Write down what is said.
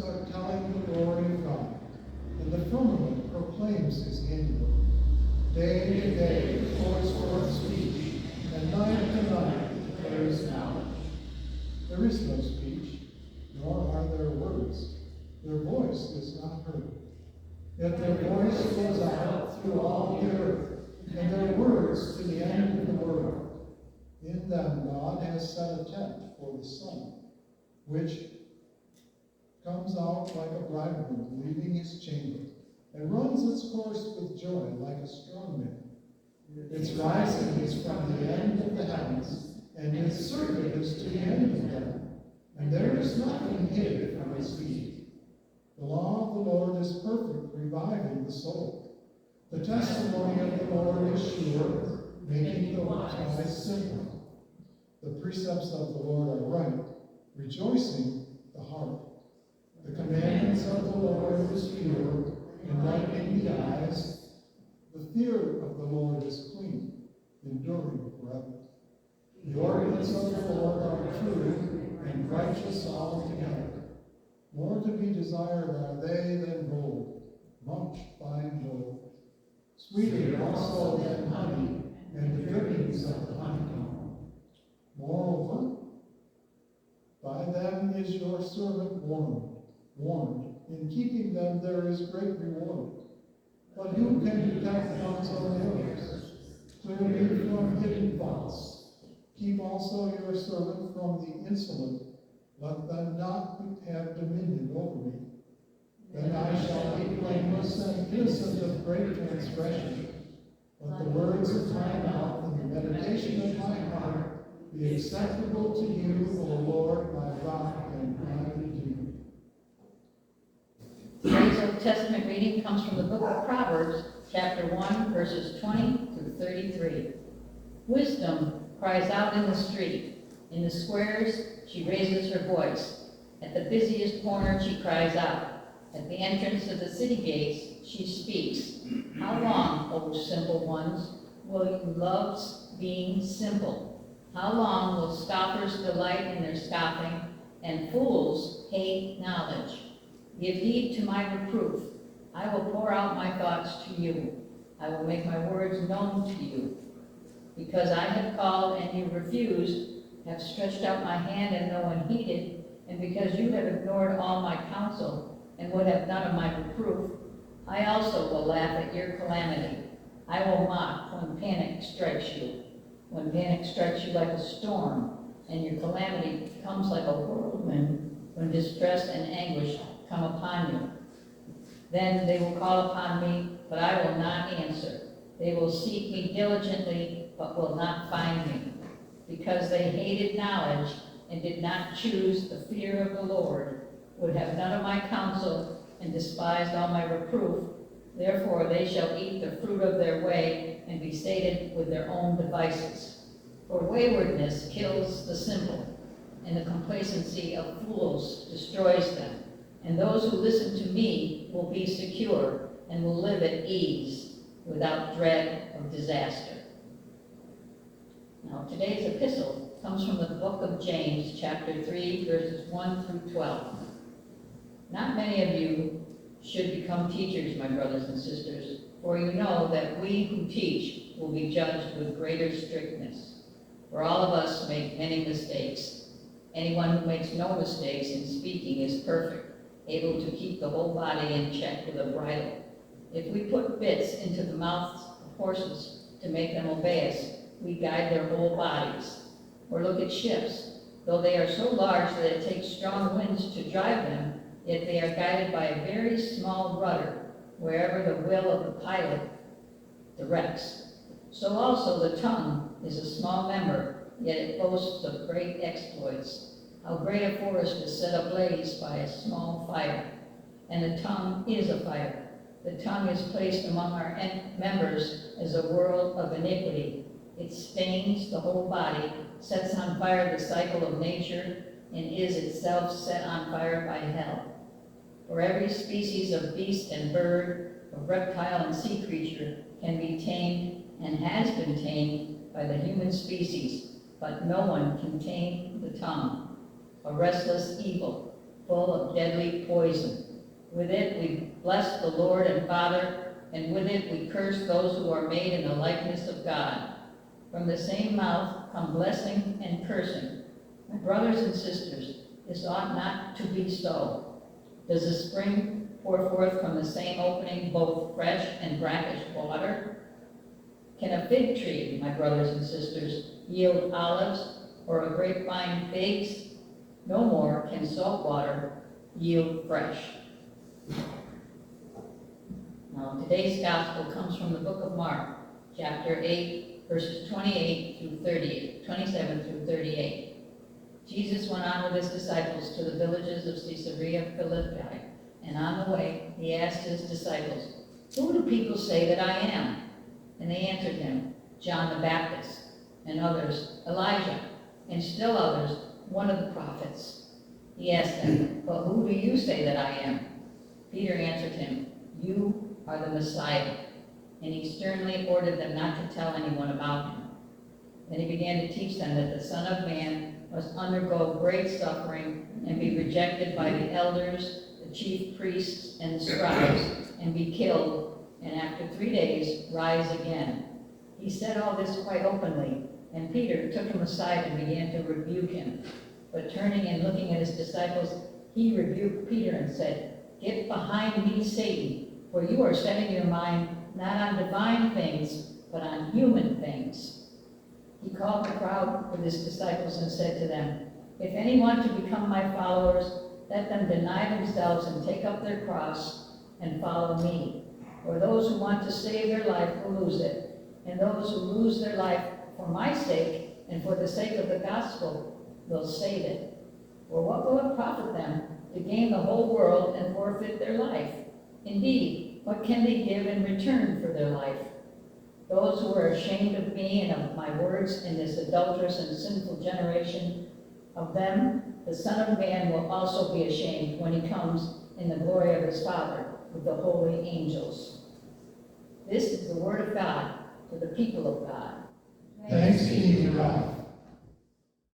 heavens are telling the glory of God, and the firmament proclaims his handiwork. Day to day it pours forth speech, and night to night declares knowledge. There is no speech, nor are there words. Their voice is not heard. Yet their voice goes out through all the earth, and their words to the end of the world. In them God has set a tent for the sun, which comes out like a bridegroom leaving his chamber, and runs its course with joy like a strong man. Its rising is from the end of the heavens, and its circuit is to the end of them, and there is nothing hid from its feet. The law of the Lord is perfect, reviving the soul. The testimony of the Lord is sure, making the wise simple. The precepts of the Lord are right, rejoicing the heart. The commandments of the Lord is pure, enlightening the eyes. The fear of the Lord is clean, enduring forever. The ordinances of the Lord are true and righteous altogether. More to be desired are they than gold, much fine gold. Sweeter also than honey, and the drippings of the honeycomb. Moreover, by them is your servant warned. In keeping them there is great reward. But who can detect one's own errors? Clear me from hidden faults. Keep also your servant from the insolent. Let them not have dominion over me. Then I shall be blameless and innocent of great transgression. Let the words of my mouth and the meditation of my heart be acceptable to you, O Lord, my rock and my redeemer. Today's Old Testament reading comes from the book of Proverbs, chapter 1, verses 20 through 33. Wisdom cries out in the street. In the squares, she raises her voice. At the busiest corner, she cries out. At the entrance of the city gates, she speaks. How long, O simple ones, will you love being simple? How long will scoffers delight in their scoffing, and fools hate knowledge? Give heed to my reproof. I will pour out my thoughts to you. I will make my words known to you. Because I have called and you refused, have stretched out my hand and no one heeded, and because you have ignored all my counsel and would have none of my reproof, I also will laugh at your calamity. I will mock when panic strikes you, when panic strikes you like a storm, and your calamity comes like a whirlwind, when distress and anguish come upon you. Then they will call upon me, but I will not answer. They will seek me diligently, but will not find me. Because they hated knowledge and did not choose the fear of the Lord, would have none of my counsel, and despised all my reproof, therefore they shall eat the fruit of their way and be sated with their own devices. For waywardness kills the simple, and the complacency of fools destroys them. And those who listen to me will be secure and will live at ease without dread of disaster. Now, today's epistle comes from the book of James, chapter 3, verses 1 through 12. Not many of you should become teachers, my brothers and sisters, for you know that we who teach will be judged with greater strictness. For all of us make many mistakes. Anyone who makes no mistakes in speaking is perfect, able to keep the whole body in check with a bridle. If we put bits into the mouths of horses to make them obey us, we guide their whole bodies. Or look at ships. Though they are so large that it takes strong winds to drive them, yet they are guided by a very small rudder, wherever the will of the pilot directs. So also the tongue is a small member, yet it boasts of great exploits. How great a forest is set ablaze by a small fire. And the tongue is a fire. The tongue is placed among our members as a world of iniquity. It stains the whole body, sets on fire the cycle of nature, and is itself set on fire by hell. For every species of beast and bird, of reptile and sea creature can be tamed and has been tamed by the human species, but no one can tame the tongue, a restless evil, full of deadly poison. With it we bless the Lord and Father, and with it we curse those who are made in the likeness of God. From the same mouth come blessing and cursing. My brothers and sisters, this ought not to be so. Does a spring pour forth from the same opening both fresh and brackish water? Can a fig tree, my brothers and sisters, yield olives, or a grapevine figs? No more can salt water yield fresh. Now, today's gospel comes from the book of Mark, chapter 8, verses 28 through 38, 27 through 38. Jesus went on with his disciples to the villages of Caesarea Philippi, and on the way he asked his disciples, "Who do people say that I am?" And they answered him, "John the Baptist," and others, "Elijah," and still others, "one of the prophets." He asked them, "But who do you say that I am?" Peter answered him, "You are the Messiah." And he sternly ordered them not to tell anyone about him. Then he began to teach them that the Son of Man must undergo great suffering and be rejected by the elders, the chief priests, and the scribes, and be killed, and after 3 days rise again. He said all this quite openly, and Peter took him aside and began to rebuke him. But turning and looking at his disciples, he rebuked Peter and said, "Get behind me, Satan, for you are setting your mind not on divine things, but on human things." He called the crowd with his disciples and said to them, "If any want to become my followers, let them deny themselves and take up their cross and follow me. For those who want to save their life will lose it, and those who lose their life for my sake and for the sake of the gospel will save it. For what will it profit them to gain the whole world and forfeit their life? Indeed, what can they give in return for their life? Those who are ashamed of me and of my words in this adulterous and sinful generation, of them the Son of Man will also be ashamed when he comes in the glory of his Father with the holy angels." This is the word of God to the people of God. Thanks be to God.